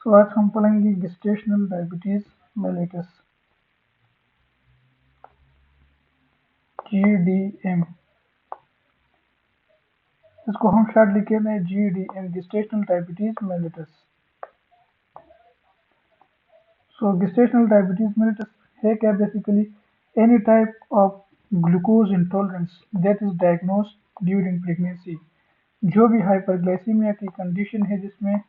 सो आज हम पढ़ेंगे गेस्टेशनल डायबिटीज मेलिटस GDM। इसको हम शॉर्ट लिखे में GDM गेस्टेशनल डायबिटीज मेलिटस। सो गेस्टेशनल डायबिटीज मेलिटस है क्या? Basically any type of glucose intolerance that is diagnosed during pregnancy. जो भी हाइपरग्लाइसीमिया की कंडीशन है जिसमें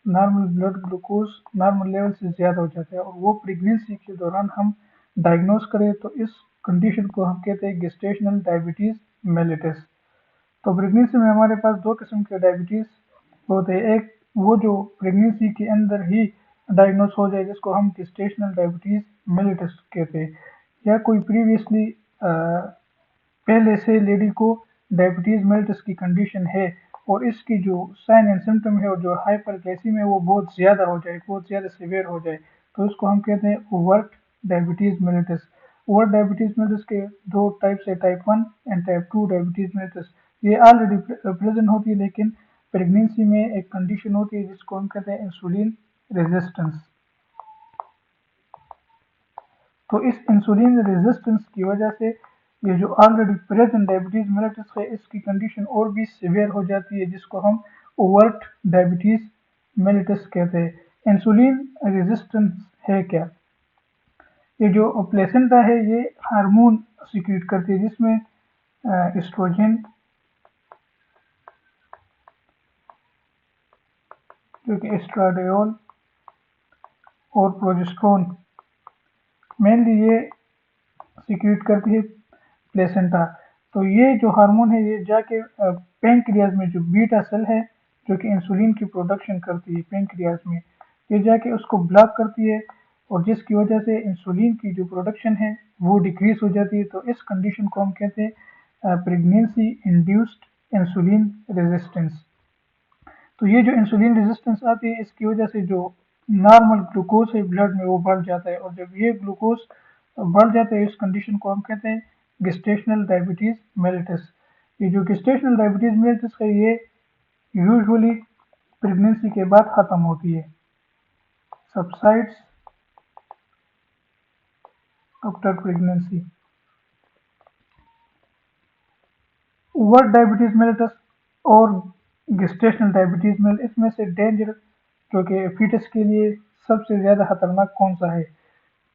normal blood glucose normal level से ज़्यादा हो जाता है और वो प्रेगनेंसी के दौरान हम डायग्नोस करें तो इस कंडीशन को हम कहते हैं गेस्टेशनल डायबिटीज़ मेलिटस। तो प्रेगनेंसी में हमारे पास दो किस्म के डायबिटीज़ होते हैं। एक वो जो प्रेगनेंसी के अंदर ही डायग्नोस हो जाए जिसको हम गेस्टेशनल डायबिटीज़ मेलिटस कहते हैं, या कोई प्रीवियसली पहले से लेडी को डायबिटीज़ मेलिटस की कंडीशन है और इसकी जो साइन एंड सिम्टम है और जो हाइपरग्लाइसीमिया है वो बहुत ज़्यादा हो जाए, बहुत ज़्यादा सीवियर हो जाए, तो इसको हम कहते हैं overt diabetes mellitus. Overt diabetes mellitus के दो टाइप्स है, type 1 and type 2 diabetes mellitus. ये ऑलरेडी प्रेजेंट होती है लेकिन प्रेगनेंसी में एक कंडीशन होती है जिसको हम कहते हैं इंसुलिन रेजिस्टेंस। तो इस इंसुलिन रेजिस्टेंस की वजह से ये जो ऑलरेडी प्रेजेंट डायबिटीज़ मेलिटस है इसकी कंडीशन और भी सीवियर हो जाती है जिसको हम ओवर्ट डायबिटीज़ मेलिटस कहते हैं। इंसुलिन रेजिस्टेंस है क्या? ये जो प्लेसेंटा है ये हार्मोन सीक्रेट करती है जिसमें एस्ट्रोजन जो कि एस्ट्राडियोल और प्रोजेस्टेरोन मेनली ये सीक्रेट करती है प्लेसेंटा। तो ये जो हार्मोन है ये जाके पेंक्रियाज में जो बीटा सेल है जो कि इंसुलिन की प्रोडक्शन करती है पेंक्रियाज में, ये जाके उसको ब्लॉक करती है और जिसकी वजह से इंसुलिन की जो प्रोडक्शन है वो डिक्रीज हो जाती है। तो इस कंडीशन को हम कहते हैं प्रेगनेंसी इंड्यूस्ड इंसुलिन रेजिस्टेंस। तो ये जो इंसुलिन रेजिस्टेंस आती है इसकी वजह से जो नॉर्मल ग्लूकोज है ब्लड में वो बढ़ जाता है और जब ये ग्लूकोज बढ़ जाता है इस कंडीशन को हम कहते हैं गेस्टेशनल डायबिटीज़ मेलिटस। ये जो गेस्टेशनल डायबिटीज़ मेलिटस है ये यूजुअली प्रेगनेंसी के बाद ख़त्म होती है, subsides after pregnancy. Over diabetes mellitus और गेस्टेशनल डायबिटीज़ में इसमें से डेंजर जो कि फीटस के लिए सबसे ज़्यादा खतरनाक कौन सा है?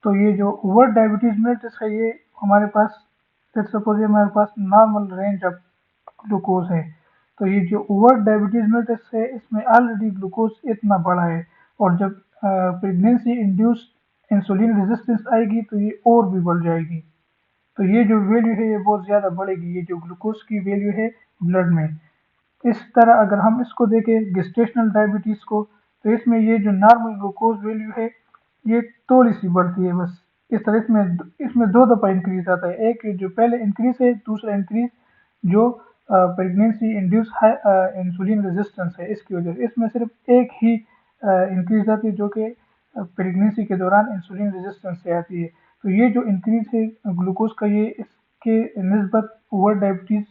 तो ये जो ओवर डायबिटीज़ मेलिटस है ये हमारे पास लेट्स सपोज ये हमारे पास नॉर्मल रेंज ऑफ ग्लूकोज है। तो ये जो ओवर डायबिटीज़ मेलिटस है इसमें ऑलरेडी ग्लूकोज इतना बड़ा है और जब प्रेगनेंसी इंड्यूस्ड इंसुलिन रेजिस्टेंस आएगी तो ये और भी बढ़ जाएगी। तो ये जो वैल्यू है ये बहुत ज़्यादा बढ़ेगी, ये जो ग्लूकोज की वैल्यू है ब्लड में। इस तरह अगर हम इसको देखें गेस्टेशनल डायबिटीज़ को तो इसमें ये जो नॉर्मल ग्लूकोज वैल्यू है ये थोड़ी सी बढ़ती है बस। इस तरह इसमें दो दफ़ा इंक्रीज आता है, एक जो पहले इंक्रीज है, दूसरा इंक्रीज जो प्रेगनेंसी इंड्यूस इंसुलिन रेजिस्टेंस है इसकी वजह से। इसमें सिर्फ एक ही इंक्रीज आती है जो कि प्रेगनेंसी के दौरान इंसुलिन रेजिस्टेंस से आती है। तो ये जो इंक्रीज है ग्लूकोज का ये इसके निस्बत ओवर डायबिटीज़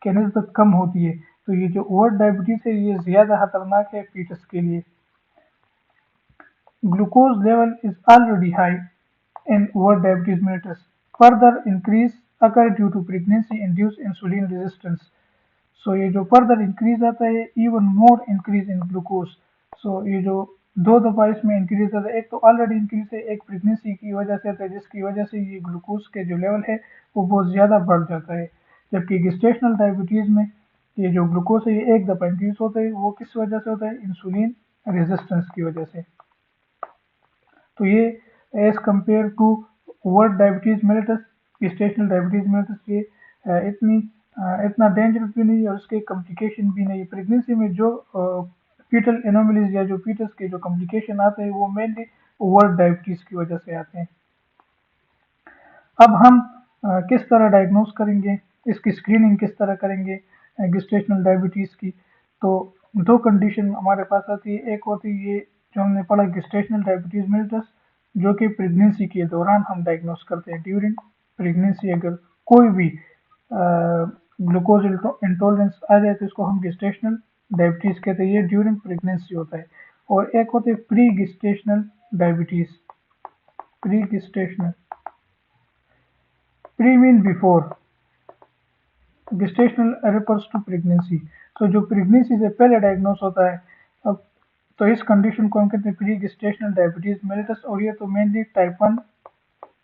के निस्बत कम होती है। तो ये जो ओवर डायबिटीज़ है ये ज़्यादा खतरनाक है फीटस के लिए। Glucose level is already high in over diabetes mellitus. Further increase occur due to pregnancy-induced insulin resistance. So ये जो further increase आता है even more increase in glucose. So ये जो दो दफ़ा इसमें इंक्रीज आता है, एक तो ऑलरेडी इंक्रीज है, एक प्रेगनेंसी की वजह से आता है जिसकी वजह से ये ग्लूकोज के जो लेवल है वो बहुत ज़्यादा बढ़ जाता है। जबकि गेस्टेशनल डायबिटीज़ में ये जो ग्लूकोज है ये एक दफ़ा इंक्रीज होता है, वो किस वजह से होता है? इंसुलिन रेजिस्टेंस की वजह से। तो ये age compare to over diabetes mellitus gestational diabetes mellitus ये इतना डेंजरस भी नहीं है और उसके कॉम्प्लिकेशन भी नहीं है। प्रेगनेंसी में जो फीटल एनोमलीज या जो फीटस के जो कॉम्प्लिकेशन आते हैं वो मेनली ओवर डायबिटीज़ की वजह से आते हैं। अब हम किस तरह डायग्नोस करेंगे, इसकी स्क्रीनिंग किस तरह करेंगे गेस्टेशनल डायबिटीज़ की? तो दो कंडीशन हमारे पास आती है, एक होती है ये जो हमने पढ़ा गेस्टेशनल डायबिटीज़ मेलिटस जो कि प्रेगनेंसी के दौरान हम डायग्नोस करते हैं। ड्यूरिंग प्रेगनेंसी अगर कोई भी ग्लूकोज इंटॉलरेंस आ जाए तो इसको हम गेस्टेशनल डायबिटीज़ कहते हैं, ये ड्यूरिंग प्रेगनेंसी होता है। और एक होते हैं pre gestational diabetes. Pre gestational, pre mean before, gestational refers to pregnancy. तो जो प्रेगनेंसी से पहले डायग्नोस होता है, अब तो इस कंडीशन को हम कहते हैं प्री गेस्टेशनल डायबिटीज मेलिटस। और ये तो मेनली टाइप 1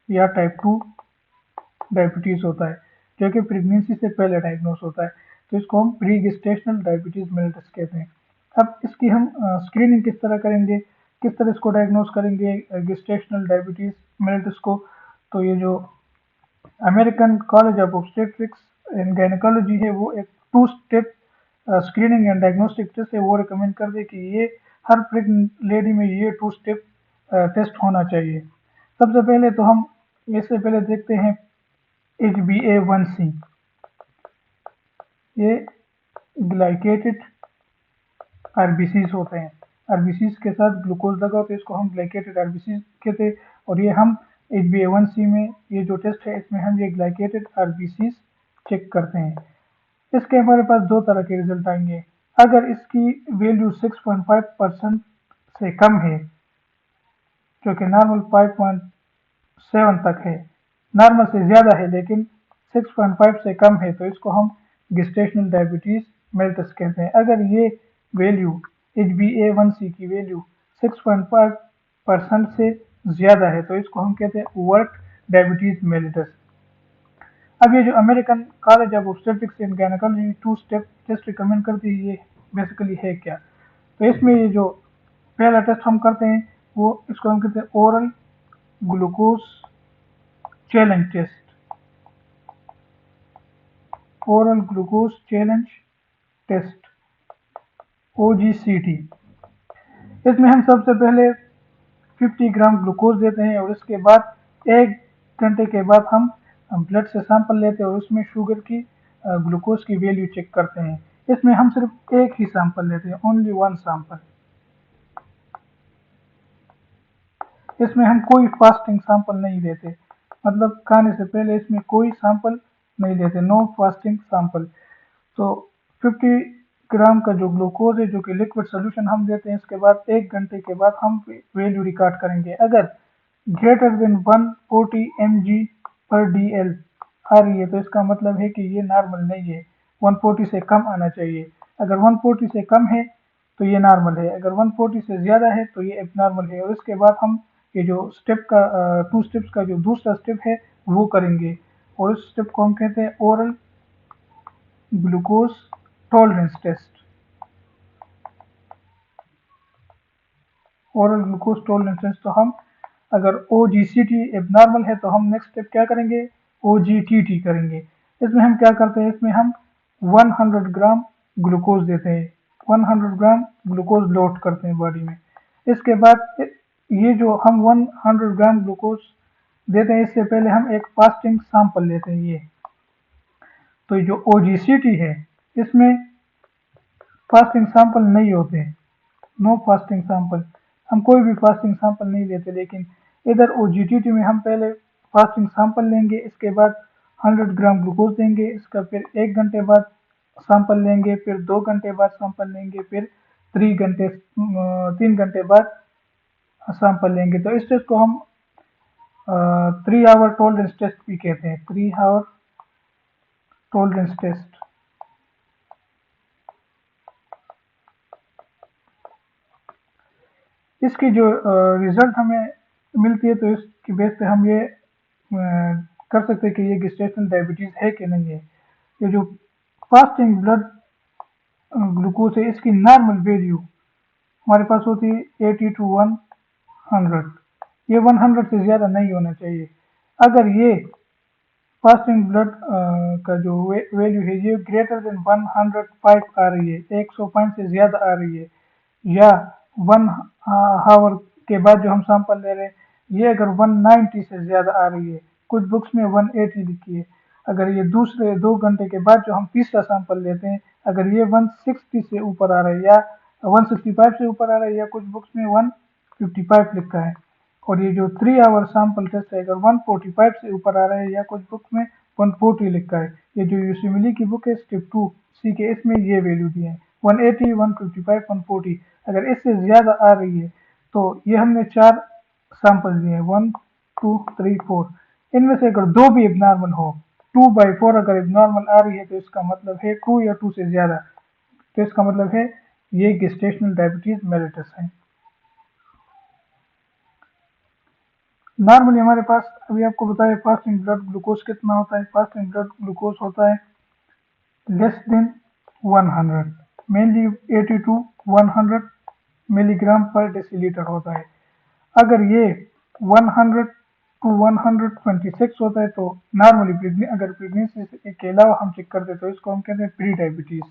या टाइप 2 डायबिटीज होता है जो कि प्रेगनेंसी से पहले डायग्नोस होता है, तो इसको हम प्री गेस्टेशनल डायबिटीज मेलिटस कहते हैं। अब इसकी हम स्क्रीनिंग किस तरह करेंगे, किस तरह इसको डायग्नोस करेंगे गेस्टेशनल डायबिटीज मेलिटस को। तो ये जो American college of obstetrics and gynaecology है वो एक 2 step screening and diagnostic test है, वो रिकमेंड कर दे कि ये हर प्रेग्नेंट लेडी में ये 2 स्टेप टेस्ट होना चाहिए। सबसे पहले तो हम इससे पहले देखते हैं HbA1c। ये ग्लाइकेटेड आरबीसीज होते हैं, आरबीसीज के साथ ग्लूकोज लगा होता है, इसको हम ग्लाइकेटेड आरबीसीज कहते हैं। और ये हम HbA1c में ये जो टेस्ट है इसमें हम ये ग्लाइकेटेड आरबीसीज चेक करते हैं। इसके हमारे पास 2 तरह के रिजल्ट आएंगे। अगर इसकी वैल्यू 6.5% से कम है, जो कि नॉर्मल 5.7 तक है, नॉर्मल से ज़्यादा है लेकिन 6.5 से कम है, तो इसको हम गेस्टेशनल डायबिटीज़ मेलिटस कहते हैं। अगर ये वैल्यू HbA1c की वैल्यू 6.5% से ज़्यादा है तो इसको हम कहते हैं ओवर्ट डायबिटीज़ मेलिटस। अब ये जो American college of obstetrics and gynaecology 2 step test recommend करती है, ये बेसिकली है क्या। तो इसमें ये जो पहला टेस्ट हम करते हैं वो इसको हम कहते हैं oral glucose challenge test. Oral glucose challenge test, OGCT। इसमें हम सबसे पहले 50 ग्राम ग्लूकोज देते हैं और इसके बाद 1 घंटे के बाद हम ब्लड से सैंपल लेते हैं और उसमें शुगर की ग्लूकोज की वैल्यू चेक करते हैं। इसमें हम सिर्फ एक ही सैंपल लेते हैं, ओनली 1 सैंपल। इसमें हम कोई फास्टिंग सैंपल नहीं लेते, मतलब खाने से पहले इसमें कोई सैंपल नहीं लेते, नो फास्टिंग सैंपल। तो 50 ग्राम का जो ग्लूकोज है जो कि लिक्विड सोल्यूशन हम देते हैं, इसके बाद 1 घंटे के बाद हम वैल्यू रिकॉर्ड करेंगे। अगर ग्रेटर देन 140 mg/dl आ रही है तो इसका मतलब है कि ये नॉर्मल नहीं है, 140 से कम आना चाहिए। अगर 140 से कम है तो ये नॉर्मल है, अगर 140 से ज़्यादा है तो ये एबनॉर्मल है। और इसके बाद हम ये जो स्टेप का 2 स्टेप्स का जो दूसरा स्टेप है वो करेंगे और इस स्टेप को हम कहते हैं oral glucose tolerance test. Oral glucose tolerance test, तो हम अगर OGCT एबनॉर्मल है तो हम नेक्स्ट स्टेप क्या करेंगे, OGTT करेंगे। इसमें हम क्या करते हैं, इसमें हम 100 ग्राम ग्लूकोज देते हैं, 100 ग्राम ग्लूकोज लोड करते हैं बॉडी में। इसके बाद ये जो हम 100 ग्राम ग्लूकोज देते हैं इससे पहले हम एक फास्टिंग सैंपल लेते हैं ये। तो जो OGCT है इसमें फास्टिंग सैंपल नहीं होते हैं, नो फास्टिंग सैंपल, हम कोई भी फास्टिंग सैंपल नहीं लेते। लेकिन इधर OGTT में हम पहले फास्टिंग सैंपल लेंगे, इसके बाद 100 ग्राम ग्लूकोज देंगे, इसका फिर 1 घंटे बाद सैंपल लेंगे, फिर 2 घंटे बाद सैंपल लेंगे, फिर 3 घंटे बाद सैंपल लेंगे। तो इस टेस्ट को हम 3 आवर टॉलरेंस टेस्ट भी कहते हैं, 3 आवर टॉलरेंस टेस्ट। इसकी जो रिजल्ट हमें मिलती है तो इसकी बेस पे हम ये कर सकते हैं कि ये गेस्टेशनल डायबिटीज़ है कि नहीं है। ये जो फास्टिंग ब्लड ग्लूकोज है इसकी नॉर्मल वैल्यू हमारे पास होती है 80 to 100, ये 100 से ज़्यादा नहीं होना चाहिए। अगर ये फास्टिंग ब्लड का जो वैल्यू है ये ग्रेटर देन 105 आ रही है, 105 से ज़्यादा आ रही है, या 1 आवर के बाद जो हम सैंपल ले रहे हैं ये अगर 190 से ज़्यादा आ रही है, कुछ बुक्स में 180 लिखी है, अगर ये दूसरे 2 घंटे के बाद जो हम तीसरा सैंपल लेते हैं अगर ये 160 से ऊपर आ रहा है या 165 से ऊपर आ रहा है, या कुछ बुक्स में 155 लिखा है, और ये जो 3 आवर सैंपल टेस्ट है अगर 145 से ऊपर आ रहा है या कुछ बुक्स में 140 लिखा है, ये जो यूसीमिली की बुक है स्टेप 2 सी के इसमें ये वैल्यू दी है 180, 155, 140। अगर इससे ज़्यादा आ रही है तो ये हमने 4 सैंपल दिए हैं, 1 2 3 4। इनमें से अगर 2 भी एबनॉर्मल हो, 2/4 अगर एबनॉर्मल आ रही है तो इसका मतलब है 2 या 2 से ज़्यादा, तो इसका मतलब है ये गेस्टेशनल डायबिटीज मेलिटस है। नॉर्मली हमारे पास अभी आपको बताया फास्टिंग ब्लड ग्लूकोज कितना होता है। फास्टिंग ब्लड ग्लूकोज होता है less than 100, mainly 80 to 100 milligram per decilitre होता है। अगर ये 100 टू 126 होता है तो नॉर्मली अगर प्रेगनेंसी के अलावा हम चेक करते हैं तो इसको हम कहते हैं प्री डायबिटीज।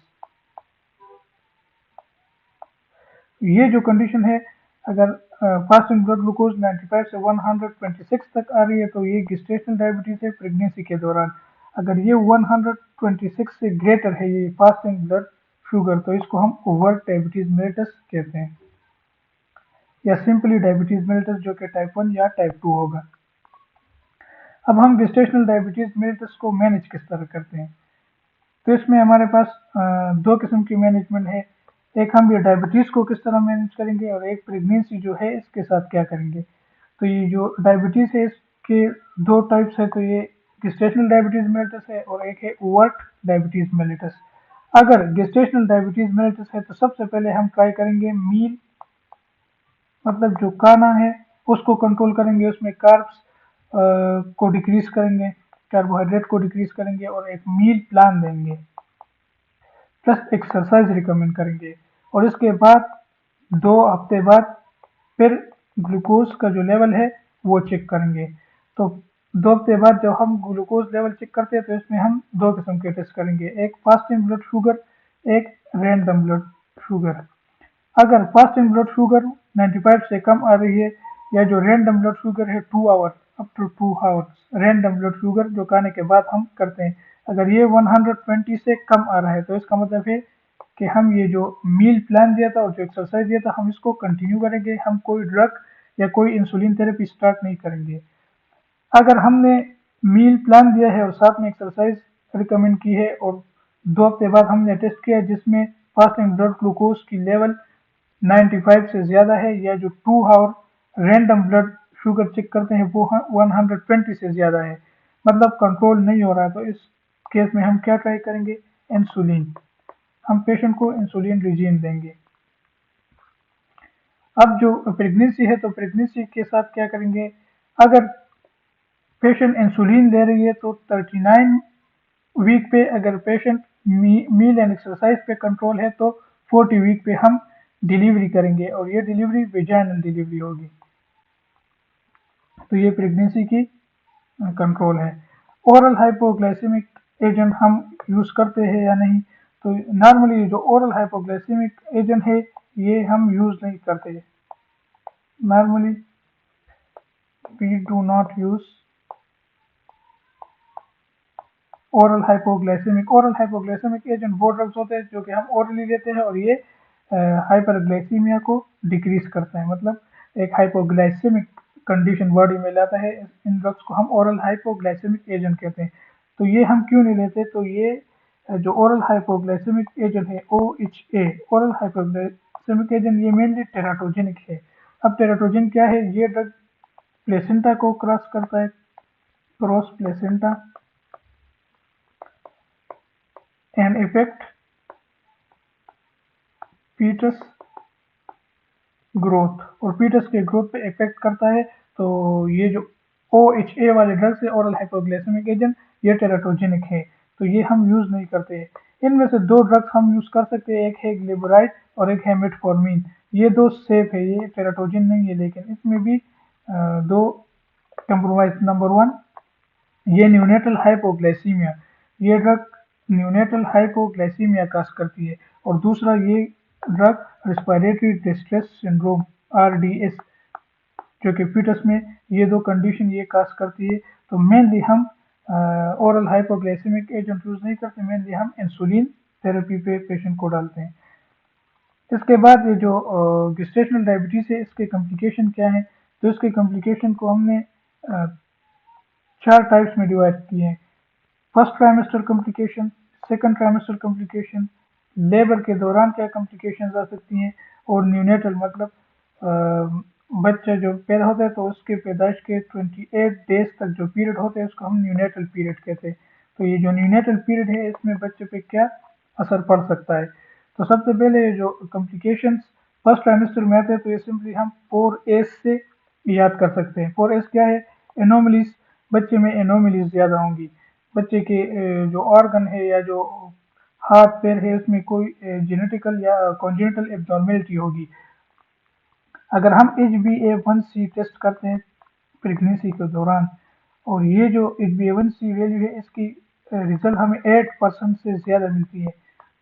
ये जो कंडीशन है, अगर फास्टिंग ब्लड ग्लूकोज 95 से 126 तक आ रही है तो ये गेस्टेशनल डायबिटीज है प्रेगनेंसी के दौरान। अगर ये 126 से ग्रेटर है ये फास्टिंग ब्लड शुगर तो इसको हम ओवर डायबिटीज मेलिटस कहते हैं, या सिंपली डायबिटीज मेलिटस जो कि टाइप 1 या टाइप 2 होगा। अब हम गेस्टेशनल डायबिटीज मेलिटस को मैनेज किस तरह करते हैं, तो इसमें हमारे पास 2 किस्म की मैनेजमेंट है। एक हम ये डायबिटीज़ को किस तरह मैनेज करेंगे और एक प्रेगनेंसी जो है इसके साथ क्या करेंगे। तो ये जो डायबिटीज़ है इसके 2 टाइप्स है, तो ये गेस्टेशनल डायबिटीज़ मेलिटस है और एक है ओवर्ट डायबिटीज़ मेलिटस। अगर गेस्टेशनल डायबिटीज़ मेलिटस है तो सबसे पहले हम ट्राई करेंगे मील, मतलब जो खाना है उसको कंट्रोल करेंगे, उसमें कार्ब्स को डिक्रीज करेंगे, कार्बोहाइड्रेट को डिक्रीज करेंगे और एक मील प्लान देंगे, प्लस एक्सरसाइज रिकमेंड करेंगे। और इसके बाद 2 हफ्ते बाद फिर ग्लूकोज का जो लेवल है वो चेक करेंगे। तो 2 हफ्ते बाद जब हम ग्लूकोज लेवल चेक करते हैं तो इसमें हम 2 किस्म के टेस्ट करेंगे, एक फास्टिंग ब्लड शुगर, एक रैंडम ब्लड शुगर। अगर फास्टिंग ब्लड शुगर 95 से कम आ रही है या जो रैंडम ब्लड शुगर है 2 hour up to 2 hours random blood sugar जो खाने के बाद हम करते हैं, अगर ये 120 से कम आ रहा है तो इसका मतलब है कि हम ये जो मील प्लान दिया था और जो एक्सरसाइज दिया था हम इसको कंटिन्यू करेंगे, हम कोई ड्रग या कोई इंसुलिन थेरेपी स्टार्ट नहीं करेंगे। अगर हमने मील प्लान दिया है और साथ में एक्सरसाइज रिकमेंड की है और 2 हफ्ते बाद हमने टेस्ट किया जिसमें फास्टिंग ब्लड ग्लूकोज की लेवल 95 से ज़्यादा है या जो 2 hour random blood sugar check करते हैं वो 120 से ज़्यादा है, मतलब कंट्रोल नहीं हो रहा है, तो इस केस में हम क्या ट्राई करेंगे, इंसुलिन। हम पेशेंट को इंसुलिन रिजीम देंगे। अब जो प्रेगनेंसी है तो प्रेगनेंसी के साथ क्या करेंगे, अगर पेशेंट इंसुलिन ले रही है तो 39 वीक पे अगर पेशेंट मील एंड एक्सरसाइज पे कंट्रोल है तो 40 वीक पे हम डिलीवरी करेंगे और ये डिलीवरी वेजाइनल डिलीवरी होगी। तो ये प्रेगनेंसी की कंट्रोल है। ओरल हाइपोग्लाइसेमिक एजेंट हम यूज़ करते हैं या नहीं, तो नॉर्मली जो ओरल हाइपोग्लाइसेमिक एजेंट है ये हम यूज़ नहीं करते। Normally we do not use oral hypoglycaemic agent वो ड्रग्स होते हैं जो कि हम ओरली लेते हैं और ये हाइपरग्लाइसीमिया को डिक्रीज करते हैं, मतलब एक हाइपोग्लाइसेमिक कंडीशन बॉडी में लाता है। इन ड्रग्स को हम ओरल हाइपोग्लाइसेमिक एजेंट कहते हैं। तो ये हम क्यों नहीं लेते, तो ये जो ओरल हाइपोग्लाइसेमिक एजेंट है OHA ओरल हाइपोग्लाइसेमिक एजेंट ये मेनली टेराटोजेनिक है। अब टेराटोजेन क्या है, ये ड्रग प्लेसेंटा को क्रॉस करता है, cross placenta and effect foetus growth, और फीटस के ग्रोथ पे इफेक्ट करता है। तो ये जो OHA वाले ड्रग्स है ओरल हाइपोग्लाइसेमिक एजेंट ये टेराटोजेनिक है, तो ये हम यूज़ नहीं करते हैं। इनमें से 2 ड्रग्स हम यूज़ कर सकते हैं, एक है ग्लिबराइड और एक है मेटफॉर्मिन। ये 2 सेफ है, ये टेराटोजेन नहीं है, लेकिन इसमें भी 2 कंप्रोमाइज। नंबर 1 ये न्यूनेटल हाइपोग्लाइसीमिया, ये ड्रग न्यूनेटल हाइपोग्लाइसीमिया काज करती है, और दूसरा ये drug respiratory distress syndrome RDS जो कि फीटस में ये 2 कंडीशन ये काज करती है। तो मेनली हम ओरल हाइपोग्लाइसेमिक एजेंट यूज़ नहीं करते, मेनली हम इंसुलिन थेरेपी पे पेशेंट को डालते हैं। इसके बाद ये जो गेस्टेशनल डायबिटीज़ है इसके कॉम्प्लिकेशन क्या है, तो इसके कॉम्प्लिकेशन को हमने 4 टाइप्स में डिवाइड किए हैं। First trimester complication, second trimester complication, labour के दौरान क्या कॉम्प्लिकेशंस आ सकती हैं, और न्यूनेटल मतलब बच्चा जो पैदा होता है तो उसके पैदाइश के 28 डेज तक जो पीरियड होते हैं उसको हम न्यूनेटल पीरियड कहते हैं। तो ये जो न्यूनेटल पीरियड है इसमें बच्चे पे क्या असर पड़ सकता है। तो सबसे पहले जो कॉम्प्लिकेशंस फर्स्ट ट्राइमेस्टर में आते हैं तो ये सिंपली हम 4 एज से याद कर सकते हैं। 4 एज क्या है, एनोमलीज, बच्चे में एनोमलीज ज़्यादा होंगी, बच्चे के जो ऑर्गन है या जो हाथ पैर है उसमें कोई जेनेटिकल या कॉन्जेनिटल एब्नॉर्मेलिटी होगी। अगर हम HbA1c टेस्ट करते हैं प्रेगनेंसी के दौरान और ये जो HbA1c वैल्यू है इसकी रिजल्ट हमें 8% से ज़्यादा मिलती है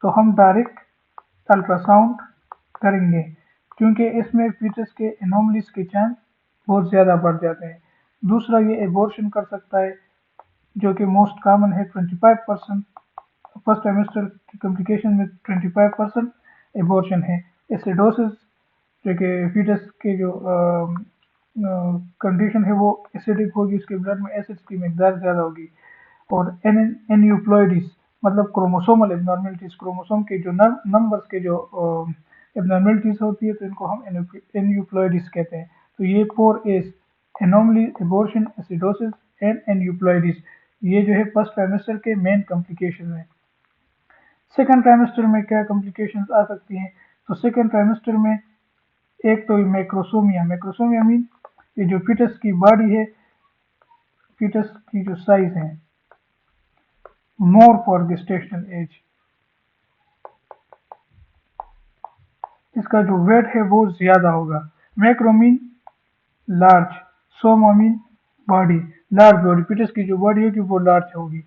तो हम डायरेक्ट अल्ट्रासाउंड करेंगे, क्योंकि इसमें फीटस के एनोमलीज के चांस बहुत ज़्यादा बढ़ जाते हैं। दूसरा, ये एबॉर्शन कर सकता है जो कि मोस्ट कॉमन है 25%। फर्स्ट ट्राइमेस्टर की कॉम्प्लिकेशन में 25% एबॉर्शन है। एसिडोसिस जो कि फीटस के जो कंडीशन है वो एसिडिक होगी, उसके ब्लड में एसिड्स की मकदार ज़्यादा होगी। और एन्यूप्लॉइडिस मतलब क्रोमोसोमल एबनॉर्मेलिटीज़, क्रोमोसोम के जो नंबर्स के जो एबनॉर्मेलिटीज़ होती है तो इनको हम एन्यूप्लॉइडिस कहते हैं। तो ये 4 age anomaly, abortion, acidosis and aneuploidies, ये जो है फर्स्ट ट्राइमेस्टर के मेन कॉम्प्लिकेशन है। सेकेंड ट्राइमेस्टर में क्या कॉम्प्लिकेशंस आ सकती हैं, तो सेकेंड ट्राइमेस्टर में एक तो मैक्रोसोमिया, मैक्रोसोमिया मीन ये जो फीटस की बॉडी है, फीटस की जो साइज है मोर फॉर गेस्टेशनल एज, इसका जो वेट है वो ज़्यादा होगा। Macro mean large, soma mean body, large body, foetus की जो बॉडी होगी वो लार्ज होगी।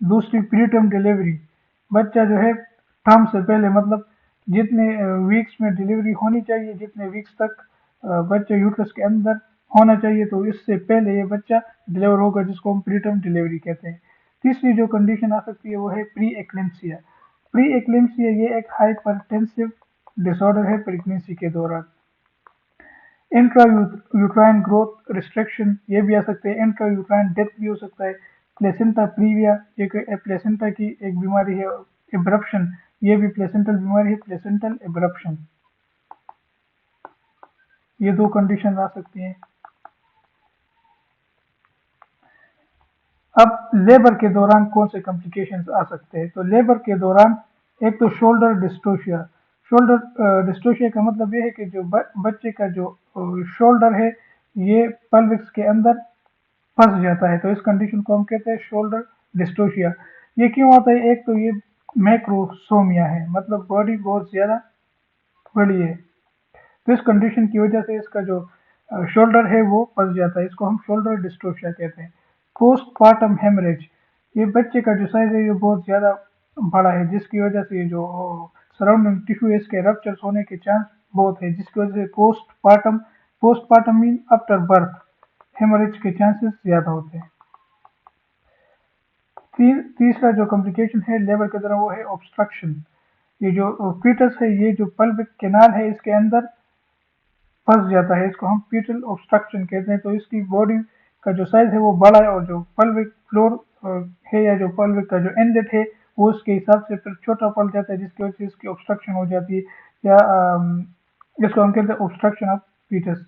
दूसरी प्रीटर्म डिलीवरी, बच्चा जो है टर्म से पहले मतलब जितने वीक्स में डिलीवरी होनी चाहिए, जितने वीक्स तक बच्चा यूट्रस के अंदर होना चाहिए तो इससे पहले ये बच्चा डिलीवर होगा, जिसको हम प्रीटर्म डिलीवरी कहते हैं। तीसरी जो कंडीशन आ सकती है वो है प्री एक्लेम्सिया। प्री एक्लेम्सिया ये एक हाइपरटेंसिव डिसऑर्डर है प्रेगनेंसी के दौरान। इंट्रा यूट्राइन ग्रोथ रिस्ट्रिक्शन ये भी आ सकते हैं, इंट्रा यूट्राइन डेथ भी हो सकता है। प्लेसेंटा प्रीविया ये प्लेसेंटा की एक बीमारी है। एब्रप्शन ये भी प्लेसेंटल बीमारी है, प्लेसेंटल एब्रप्शन, ये दो कंडीशन आ सकती हैं। अब लेबर के दौरान कौन से कॉम्प्लिकेशंस आ सकते हैं, तो लेबर के दौरान एक तो शोल्डर डिस्टोशिया। शोल्डर डिस्टोशिया का मतलब ये है कि जो बच्चे का जो शोल्डर है ये पल्विक्स के अंदर फंस जाता है, तो इस कंडीशन को हम कहते हैं शोल्डर डिस्टोशिया। ये क्यों आता है, एक तो ये मैक्रोसोमिया है मतलब बॉडी बहुत ज़्यादा बड़ी है, तो इस कंडीशन की वजह से इसका जो शोल्डर है वो फंस जाता है, इसको हम शोल्डर डिस्टोशिया कहते हैं। पोस्टपार्टम हेमरेज, ये बच्चे का जो साइज है ये बहुत ज़्यादा बड़ा है जिसकी वजह से जो सराउंडिंग टिश्यू है इसके रप्चर्स होने के चांस बहुत है, जिसकी वजह से postpartum, postpartum mean after birth, haemorrhage के चांसेस ज़्यादा होते हैं। तीसरा जो कॉम्प्लिकेशन है लेबर के दौरान वो है ऑब्स्ट्रक्शन। ये जो फीटस है ये जो पल्विक कैनाल है इसके अंदर फंस जाता है, इसको हम फीटल ऑब्स्ट्रक्शन कहते हैं। तो इसकी बॉडी का जो साइज है वो बड़ा है और जो पल्विक फ्लोर है या जो पल्विक का जो एंडेट है वो उसके हिसाब से फिर छोटा पड़ जाता है, जिसकी वजह से इसकी ऑब्स्ट्रक्शन हो जाती है या इसको हम कहते हैं ऑब्स्ट्रक्शन ऑफ फीटस।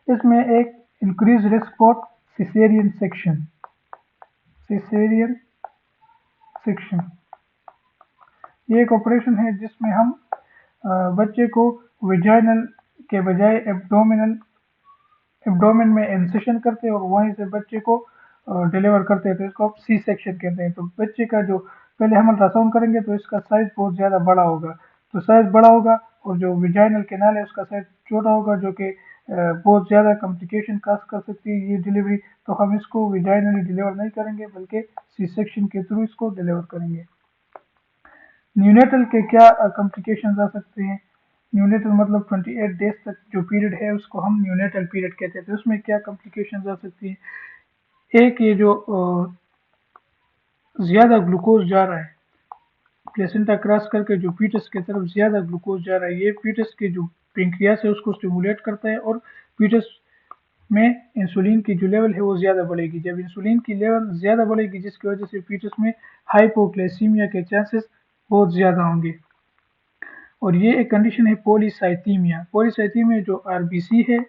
इसमें एक increase risk for cesarean section, cesarean section ये एक ऑपरेशन है जिसमें हम बच्चे को विजाइनल के बजाय एब्डोमेन में इंसेशन करते हैं और वहीं से बच्चे को डिलीवर करते हैं, तो इसको आप सी सेक्शन कहते हैं। तो बच्चे का जो पहले हम अल्ट्रासाउंड करेंगे तो इसका साइज बहुत ज़्यादा बड़ा होगा, तो साइज बड़ा होगा और जो विजाइनल कैनाल है उसका साइज छोटा होगा जो कि बहुत ज़्यादा कॉम्प्लिकेशन काज कर सकती है ये डिलीवरी, तो हम इसको विजाइनली डिलीवर नहीं करेंगे बल्कि सी सेक्शन के थ्रू इसको डिलीवर करेंगे। न्यूनेटल के क्या कॉम्प्लिकेशंस आ सकते हैं, न्यूनेटल मतलब 28 डेज तक जो पीरियड है उसको हम न्यूनेटल पीरियड कहते हैं, तो उसमें क्या कॉम्प्लिकेशंस आ सकती है। एक ये जो ज़्यादा ग्लूकोज जा रहा है प्लेसेंटा क्रॉस करके जो फीटस की तरफ ज़्यादा ग्लूकोज जा रहा है, ये फीटस के जो पेंक्रियास है उसको स्टिमुलेट करता है और फीटस में इंसुलिन की जो लेवल है वो ज़्यादा बढ़ेगी। जब इंसुलिन की लेवल ज़्यादा बढ़ेगी जिसकी वजह से फीटस में हाइपोग्लाइसीमिया के चांसेस बहुत ज़्यादा होंगे। और ये एक कंडीशन है पॉलीसाइथीमिया। पॉलीसाइथीमिया जो आरबीसी है,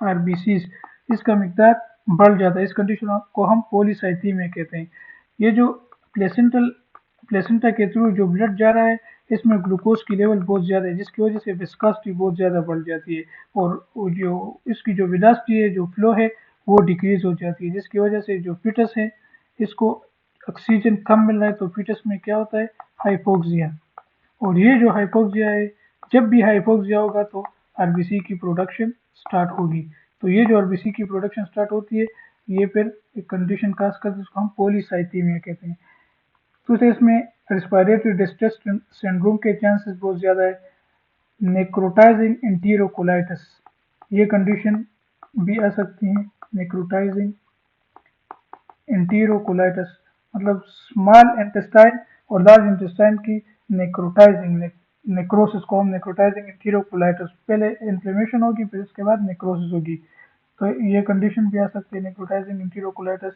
आरबीसीज, इसका मिकदार बढ़ जाता है। इस कंडीशन को हम पॉलीसाइथीमिया कहते हैं। ये जो प्लेसेंटा के थ्रू जो ब्लड जा रहा है, इसमें ग्लूकोज की लेवल बहुत ज़्यादा है, जिसकी वजह से विस्कोसिटी बहुत ज़्यादा बढ़ जाती है और जो इसकी जो वेलोसिटी है, जो फ्लो है, वो डिक्रीज हो जाती है, जिसकी वजह से जो फीटस है, इसको ऑक्सीजन कम मिल रहा है, तो फीटस में क्या होता है, हाइपोक्सिया। और ये जो हाइपोक्सिया है, जब भी हाइपोक्सिया होगा तो आरबीसी की प्रोडक्शन स्टार्ट होगी। तो ये जो आरबीसी की प्रोडक्शन स्टार्ट होती है, ये फिर एक कंडीशन काज करते हैं, जिसको हम पॉलीसाइथीमिया कहते हैं। तो इसमें रेस्पिरेटरी डिस्ट्रेस सिंड्रोम के चांसेस बहुत ज़्यादा है। नेक्रोटाइजिंग एंटेरोकोलाइटिस, ये कंडीशन भी आ सकती है। नेक्रोटाइजिंग एंटेरोकोलाइटिस मतलब स्मॉल इंटेस्टाइन और लार्ज इंटेस्टाइन की नेक्रोटाइजिंग नेक्रोसिस को हम नेक्रोटाइजिंग एंटेरोकोलाइटिस, पहले इन्फ्लेमेशन होगी, फिर उसके बाद नेक्रोसिस होगी। तो ये कंडीशन भी आ सकती है, नेक्रोटाइजिंग एंटेरोकोलाइटिस।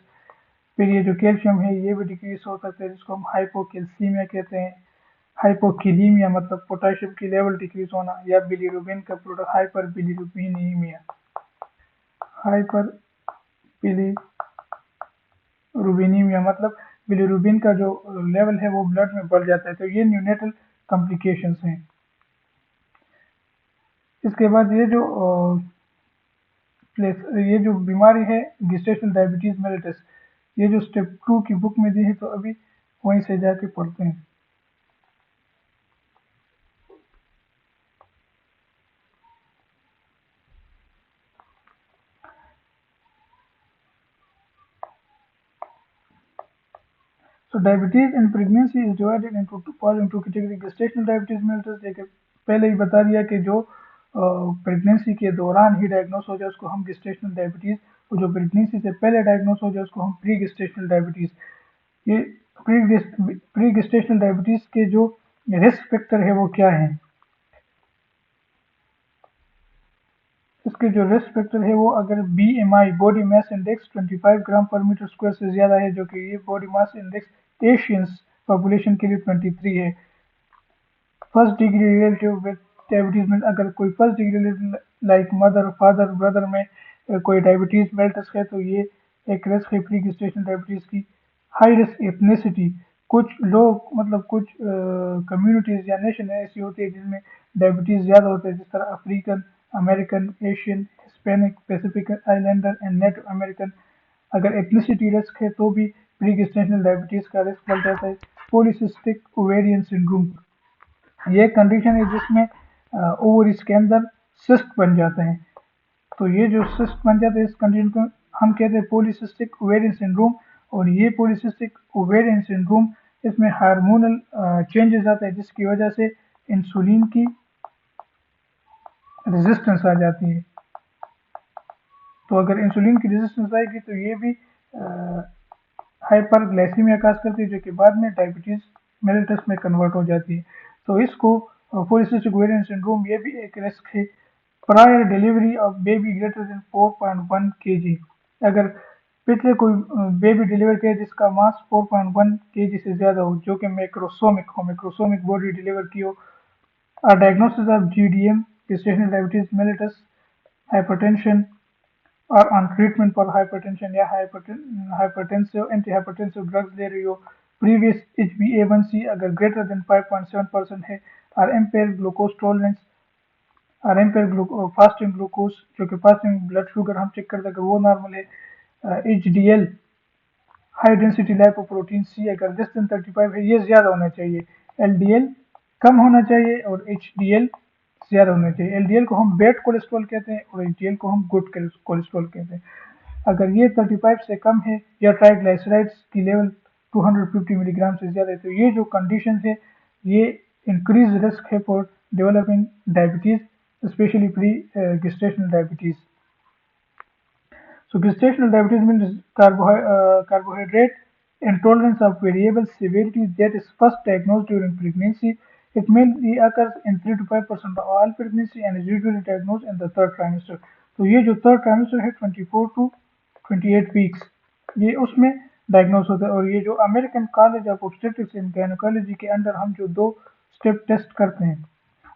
फिर ये जो कैल्शियम है, ये भी डिक्रीज हो सकता है, जिसको हम हाइपोकैल्सीमिया कहते हैं। हाइपोकिलीमिया मतलब पोटेशियम की लेवल डिक्रीज होना, या बिलीरुबिन का प्रोडक्ट हाइपर बिलीरुबिनीमिया। हाइपर बिलीरुबिनीमिया मतलब बिलीरुबिन का जो लेवल है वो ब्लड में बढ़ जाता है। तो ये न्यूनेटल कॉम्प्लिकेशंस हैं। इसके बाद ये जो बीमारी है गेस्टेशनल डायबिटीज मेलिटस, ये जो स्टेप 2 की बुक में दी है, तो अभी वहीं से जाके पढ़ते हैं। So diabetes in pregnancy is divided into fall into category gestational diabetes mellitus। जैसे पहले ही बता दिया कि जो प्रेगनेंसी के दौरान ही डायग्नोस हो जाए उसको हम गेस्टेशनल डायबिटीज, और जो प्रेगनेंसी से पहले डायग्नोस हो जाए उसको हम प्री गेस्टेशनल डायबिटीज। ये प्री गेस्टेशनल डायबिटीज के जो रिस्क फैक्टर है वो क्या है? इसके जो रिस्क फैक्टर है वो, अगर बीएमआई बॉडी मास इंडेक्स 25 ग्राम पर मीटर स्क्वायर से ज़्यादा है, जो कि ये body mass index Asians population के लिए 23 है। First degree relative with diabetes में, अगर कोई first degree like mother, father, brother में कोई डायबिटीज मेल्टस है, तो ये एक रिस्क है प्री गेस्टेशनल डायबिटीज की। हाई रिस्क एथनिसिटी, कुछ लोग मतलब कुछ कम्युनिटीज या नेशन ऐसी होती है जिनमें डायबिटीज ज़्यादा होते हैं, जिस तरह African, American, Asian, Hispanic, Pacific islander and native American. अगर एथनिसिटी रिस्क है तो भी प्री गेस्टेशनल डायबिटीज का रिस्क बढ़ जाता है। पॉलीसिस्टिक ओवेरियन सिंड्रोम, ये कंडीशन है जिसमें ओवरीज के अंदर सिस्ट बन जाते हैं। तो ये जो सिस्ट बन जाते हैं, इस कंडीशन को हम कहते हैं पॉलीसिस्टिक ओवेरियन सिंड्रोम। और ये पॉलीसिस्टिक ओवेरियन सिंड्रोम, इसमें हार्मोनल चेंजेस आते हैं, जिसकी वजह से इंसुलिन की रेजिस्टेंस आ जाती है। तो अगर इंसुलिन की रेजिस्टेंस आएगी तो ये भी हाइपरग्लाइसीमिया काज करती है, जो कि बाद में डायबिटीज मेलिटस में कन्वर्ट हो जाती है। तो इसको पॉलीसिस्टिक ओवेरियन सिंड्रोम, ये भी एक रिस्क है। Prior delivery of baby greater than 4.1 kg, अगर पिछले कोई बेबी डिलीवर किया जिसका मास 4.1 kg से ज़्यादा हो, जो कि मैक्रोसोमिक बॉडी डिलीवर की हो। Diagnosis of GDM, gestational diabetes mellitus, hypertension, और ऑन ट्रीटमेंट फॉर हाइपरटेंशन या हाइपरटेंसिव एंटी हाइपरटेंसिव ड्रग्स ले रही हो। प्रीवियस HbA1c अगर ग्रेटर देन 5.7% है। और एम्पेयर ग्लूकोज टॉलरेंस, और एम्पेयर फास्टिंग ग्लूकोज, जो कि फास्टिंग ब्लड शुगर हम चेक करते हैं, अगर वो नॉर्मल है। HDL हाई डेंसिटी लाइपोप्रोटीन सी अगर लेस देन 35 है, ये ज़्यादा होना चाहिए। LDL कम होना चाहिए और HDL ज़्यादा होना चाहिए। LDL को हम बैड कोलेस्ट्रॉल कहते हैं और HDL को हम गुड कोलेस्ट्रॉल कहते हैं। अगर ये 35 से कम है या ट्राइग्लाइसराइड्स की लेवल 250 मिलीग्राम से ज़्यादा है, तो ये जो कंडीशन है, ये इंक्रीज रिस्क है for developing diabetes, specially pre gestational diabetes. So gestational diabetes means carbohydrate intolerance of variable severity that is first diagnosed during pregnancy. It mainly occurs in 3 to 5% of all pregnancy and is usually diagnosed in the third trimester. तो ये जो third trimester है 24 to 28 weeks, ये उसमें diagnose होता है। और ये जो American college of obstetrics and gynaecology के अंडर हम जो 2 स्टेप टेस्ट करते हैं,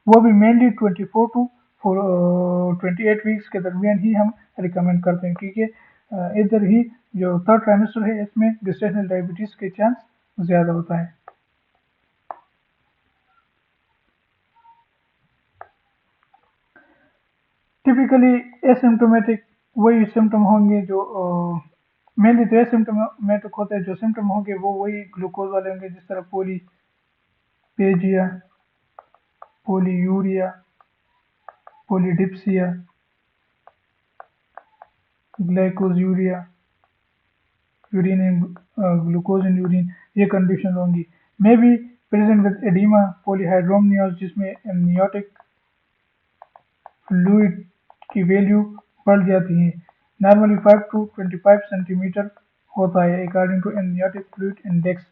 वो भी मेनली 24 टू 28 वीक्स के दरमियान ही हम रिकमेंड करते हैं, क्योंकि इधर ही जो थर्ड ट्राइमेस्टर है इसमें गेस्टेशनल डायबिटीज़ के चांस ज़्यादा होता है। टिपिकली एसिम्टोमेटिक वही सिम्टम होंगे जो मेनली तो एसिम्टोमेटिक होते हैं, जो सिम्टम होंगे वो वही ग्लूकोज वाले होंगे, जिस तरह polyphagia, polyuria, polydipsia, glycosuria, urine in glucose in urine, ये कंडीशन होंगी। May be present with edema polyhydramnios, जिसमें एमनियोटिक फ्लूइड की वैल्यू बढ़ जाती है। नॉर्मली 5 टू 25 सेंटीमीटर होता है according to amniotic fluid index.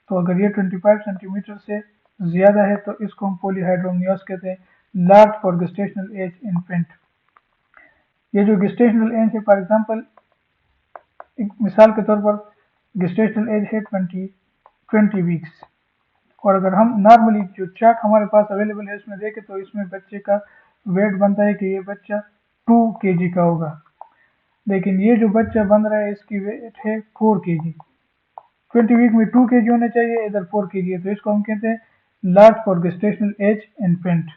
तो अगर ये 25 सेंटीमीटर से ज़्यादा है तो इसको हम पॉलीहाइड्रोमनियोज कहते हैं। Large for gestational age infant, ये जो गेस्टेशनल एज है, फॉर एग्जांपल एक मिसाल के तौर पर गेस्टेशनल एज है 20 वीक्स, और अगर हम नॉर्मली जो चार्ट हमारे पास अवेलेबल है उसमें देखें तो इसमें बच्चे का वेट बनता है कि ये बच्चा 2 kg का होगा, लेकिन ये जो बच्चा बन रहा है इसकी वेट है 4 kg। 20 वीक में 2 kg होने चाहिए, इधर 4 kg है, तो इसको हम कहते हैं large for gestational age infant.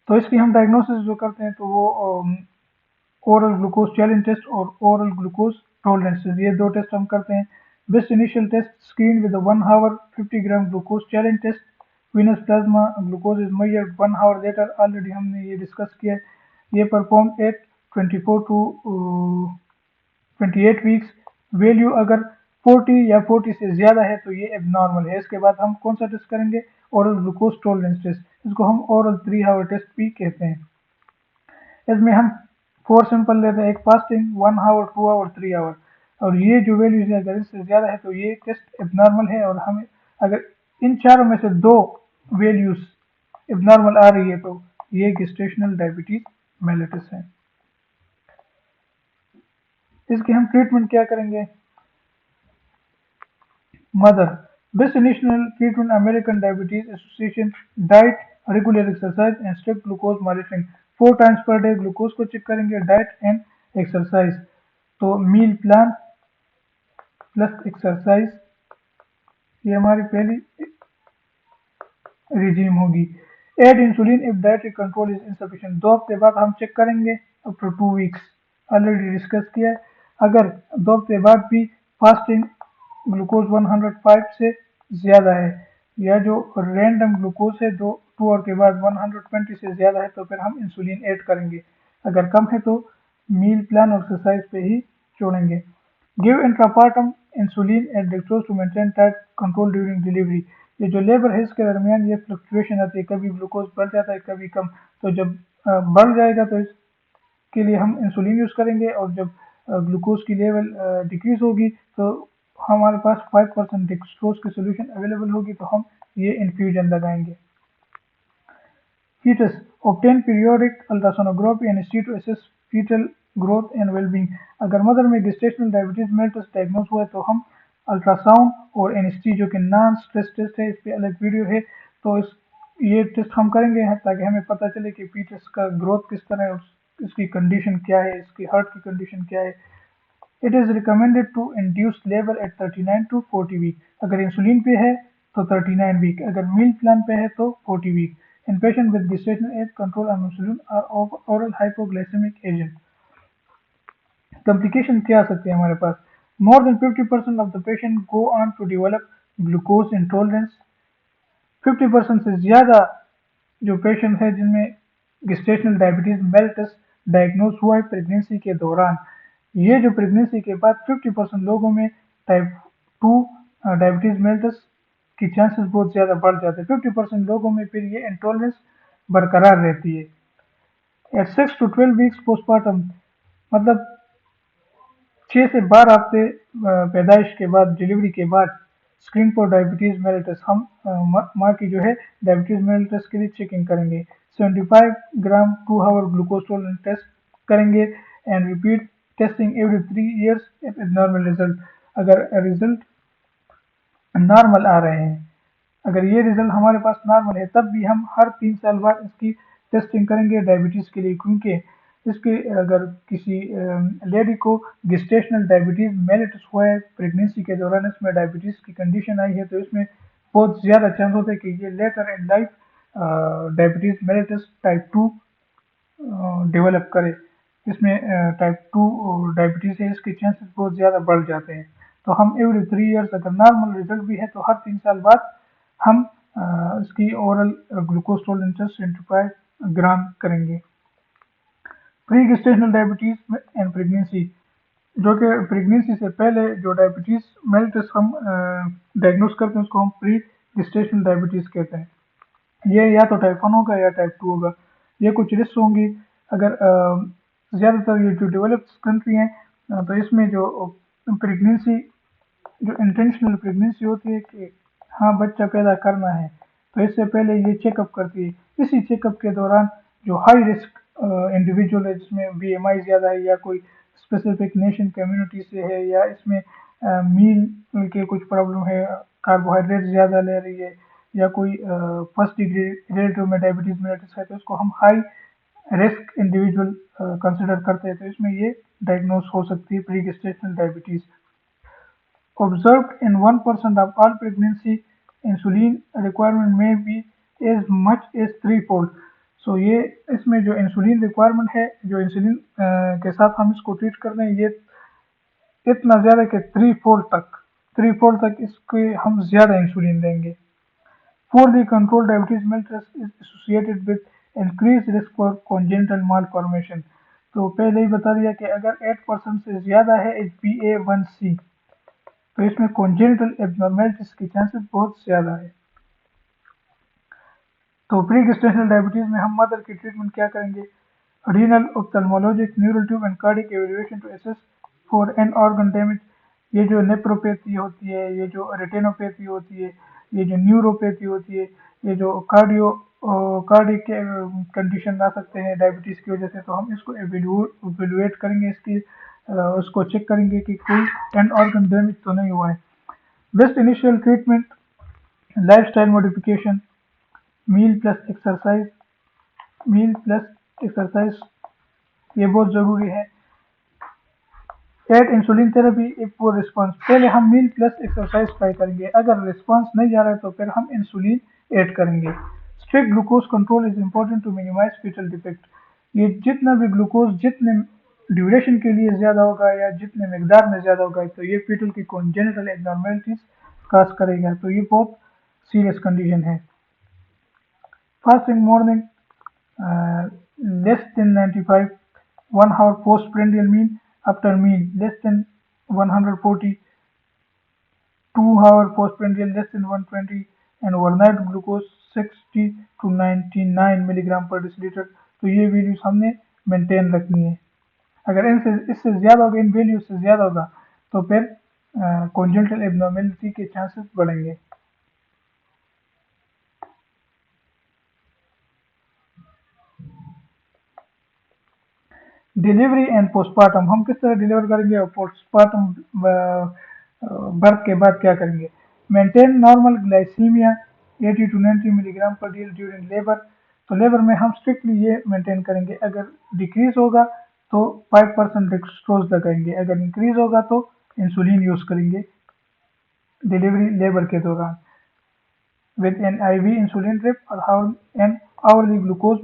तो इसकी हम डायग्नोसिस जो करते हैं तो वो ओरल ग्लूकोज चैलेंज टेस्ट और ओरल ग्लूकोज टॉलरेंस, ये 2 टेस्ट हम करते हैं। Best initial test screen with 1 hour 50 gram glucose challenge test, venous plasma glucose is measured 1 hour later, already हमने ये डिस्कस किया है। ये perform at 24 to 28 weeks. Value अगर 40 या 40 से ज़्यादा है तो ये एबनॉर्मल है। इसके बाद हम कौन सा टेस्ट करेंगे, ओरल ग्लूकोज टॉलरेंस टेस्ट, इसको हम ओरल 3 आवर टेस्ट भी कहते हैं। इसमें हम 4 सैंपल लेते हैं, एक फास्टिंग, 1 आवर, 2 आवर, 3 आवर, और ये जो वैल्यूज है अगर इससे ज़्यादा है तो ये टेस्ट एबनॉर्मल है, और हमें अगर इन चारों में से 2 वैल्यूज एबनॉर्मल आ रही है तो ये गेस्टेशनल डायबिटीज मेलिटस है। इसकी हम ट्रीटमेंट क्या करेंगे। Mother, best initial treatment American diabetes association, diet, regular exercise and strict glucose monitoring, 4 times per day glucose को चेक करेंगे, डाइट एंड एक्सरसाइज, तो मील प्लान प्लस एक्सरसाइज, ये हमारी पहली रिजीम होगी। Add insulin if dietary control is insufficient, 2 हफ्ते बाद हम चेक करेंगे आफ्टर 2 वीक्स, ऑलरेडी डिस्कस किया है। अगर 2 हफ्ते बाद भी फास्टिंग ग्लूकोज 105 से ज़्यादा है, या जो रैंडम ग्लूकोज है 2 आवर के बाद 120 से ज़्यादा है तो फिर हम इंसुलिन ऐड करेंगे, अगर कम है तो मील प्लान और एक्सरसाइज पे ही छोड़ेंगे। Give intrapartum insulin and dextrose to maintain tight control during delivery, ये जो लेबर है इसके दरमियान ये फ्लक्चुएशन आती है, कभी ग्लूकोज बढ़ जाता है कभी कम, तो जब बढ़ जाएगा तो इसके लिए हम इंसुलिन यूज़ करेंगे, और जब ग्लूकोज की लेवल डिक्रीज होगी तो हमारे पास 5% डेक्सट्रोज की सोल्यूशन अवेलेबल होगी, तो हम ये इन्फ्यूजन लगाएंगे। Fetus, obtain periodic ultrasonography and HT to assess fetal growth and well-being, अगर मदर में गेस्टेशनल डायबिटीज मेलिटस डायग्नोज हुआ है तो हम अल्ट्रासाउंड और एनएसटी जो कि नॉन स्ट्रेस टेस्ट है, इस पर अलग वीडियो है, तो ये टेस्ट हम करेंगे ताकि हमें पता चले कि फीटस का ग्रोथ किस तरह है और इसकी कंडीशन क्या है, इसकी हार्ट की कंडीशन क्या है। It is recommended to induce labour at 39 to 40 week, अगर इंसुलिन पे है तो 39 वीक, अगर मील प्लान पे है तो 40 week. In patient with gestational age control and insulin or oral hypoglycemic agent, complication क्या आ सकते हैं हमारे पास। More than 50% of the patient go on to develop glucose intolerance, 50% से ज़्यादा जो पेशेंट है जिनमें गेस्टेशनल डायबिटीज मेलिटस डायग्नोज हुआ है प्रेगनेंसी के दौरान, ये जो प्रेगनेंसी के बाद 50% लोगों में टाइप 2 डायबिटीज मेलिटस की चांसेस बहुत ज़्यादा बढ़ जाते हैं, 50% लोगों में फिर ये इंटॉलरेंस बरकरार रहती है। एट 6 टू 12 वीक्स पोस्टमार्टम, मतलब 6 से 12 हफ्ते पैदाइश के बाद, डिलीवरी के बाद स्क्रीन फॉर डायबिटीज मेलिटस, हम माँ की जो है डायबिटीज मेलिटस के लिए चेकिंग करेंगे। 75 ग्राम 2 आवर ग्लूकोज टॉलरेंस टेस्ट करेंगे and repeat testing every 3 years if normal result. अगर रिजल्ट नॉर्मल आ रहे हैं, अगर ये रिजल्ट हमारे पास नॉर्मल है, तब भी हम हर 3 साल बाद इसकी टेस्टिंग करेंगे डायबिटीज़ के लिए, क्योंकि इसके अगर किसी लेडी को गेस्टेशनल डायबिटीज़ मेलिटस हुआ है, प्रेगनेंसी के दौरान इसमें डायबिटीज़ की कंडीशन आई है, तो इसमें बहुत ज़्यादा चांस होता है कि ये later in life diabetes mellitus type 2 develop करे। इसमें टाइप 2 डायबिटीज़ है, इसके चांसेस बहुत ज़्यादा बढ़ जाते हैं। तो हम एवरी 3 years अगर नॉर्मल रिजल्ट भी है तो हर 3 साल बाद हम इसकी ओरल ग्लूकोज टॉलरेंस 25 ग्राम करेंगे। Pre gestational diabetes and pregnancy, जो कि प्रेगनेंसी से पहले जो डायबिटीज़ मेलिटस हम डायग्नोस करते हैं उसको हम प्री गेस्टेशनल डायबिटीज़ कहते हैं। ये या तो टाइप 1 होगा या टाइप 2 होगा। ये कुछ रिस्क होंगी। अगर ज़्यादातर ये जो डेवलप्ड कंट्री हैं, तो इसमें जो प्रेगनेंसी जो इंटेंशनल प्रेगनेंसी होती है कि हाँ बच्चा पैदा करना है, तो इससे पहले ये चेकअप करती है। इसी चेकअप के दौरान जो हाई रिस्क इंडिविजुअल है, जिसमें BMI ज़्यादा है या कोई स्पेसिफिक नेशन कम्युनिटी से है, या इसमें मील के कुछ प्रॉब्लम है, कार्बोहाइड्रेट ज़्यादा ले रही है, या कोई फर्स्ट डिग्री रिलेटिव में डायबिटीज़ मेलिटस है, तो इसको हम हाई रिस्क इंडिविजुअल कंसिडर करते हैं, तो इसमें ये डायग्नोस हो सकती है pre gestational diabetes. Observed in 1% of all pregnancy, insulin requirement may be as much as threefold। सो ये इसमें जो इंसुलिन रिक्वायरमेंट है, जो इंसुलिन के साथ हम इसको ट्रीट कर रहे हैं, ये इतना ज़्यादा कि थ्री फोल्ड तक इसके हम ज़्यादा इंसुलिन देंगे। Poorly controlled diabetes mellitus is associated with increased risk for congenital malformation। तो पहले ही बता दिया कि अगर 8% से ज़्यादा है HbA1c, तो इसमें कॉन्जेनिटल एब्नॉर्मेलिटीज के चांसेस बहुत ज़्यादा है। तो प्री गेस्टेशनल डायबिटीज़ में हम मदर की ट्रीटमेंट क्या करेंगे? Renal, ophthalmologic, neural tube and cardiac evaluation to assess for an organ damage. ये जो नेप्रोपैथी होती है, ये जो रेटिनोपैथी होती है, ये जो न्यूरोपैथी होती है, ये जो कार्डियक कंडीशन आ सकते हैं डायबिटीज़ की वजह से, तो हम इसको एवेल्युएट करेंगे, इसकी उसको चेक करेंगे कि कोई एंड ऑर्गन डैमेज तो नहीं हुआ है। Best initial treatment, lifestyle modification, meal plus exercise, ये बहुत ज़रूरी है। Add insulin therapy if poor response, पहले हम मील प्लस एक्सरसाइज ट्राई करेंगे, अगर रिस्पॉन्स नहीं जा रहा है तो फिर हम इंसुलिन ऐड करेंगे। Strict glucose control is important to minimise foetal defect. ये जितना भी ग्लूकोज जितने ड्यूरेशन के लिए ज़्यादा होगा या जितने मकदार में ज़्यादा होगा, तो ये फीटल की कॉन्जेनिटल एब्नॉर्मेलिटीज काज करेगा, तो ये बहुत सीरियस कंडीशन है। Fasting morning less than 95, 1 hour postprandial meal, after meal less than 140, 2 hour postprandial less than 120, and overnight glucose 60 to 99 milligram per decilitre. तो ये वैल्यूज हमने मेंटेन रखनी है। अगर इनसे इससे ज़्यादा होगा, इन वैल्यूज से ज़्यादा होगा, तो फिर कॉन्जेनिटल एब्नॉर्मेलिटी के चांसेस बढ़ेंगे। डिलीवरी एंड पोस्टमार्टम, हम किस तरह डिलीवर करेंगे और पोस्टमार्टम बर्थ के बाद क्या करेंगे? Maintain normal glycaemia 80 to 90 milligram per daily during labour. तो लेबर में हम स्ट्रिक्टली ये मेंटेन करेंगे, अगर डिक्रीज होगा तो 5% डेक्सट्रोज लगाएंगे, अगर इंक्रीज होगा तो इंसुलिन यूज़ करेंगे डिलीवरी लेबर के दौरान। With an IV insulin drip और एन आवरली ग्लूकोज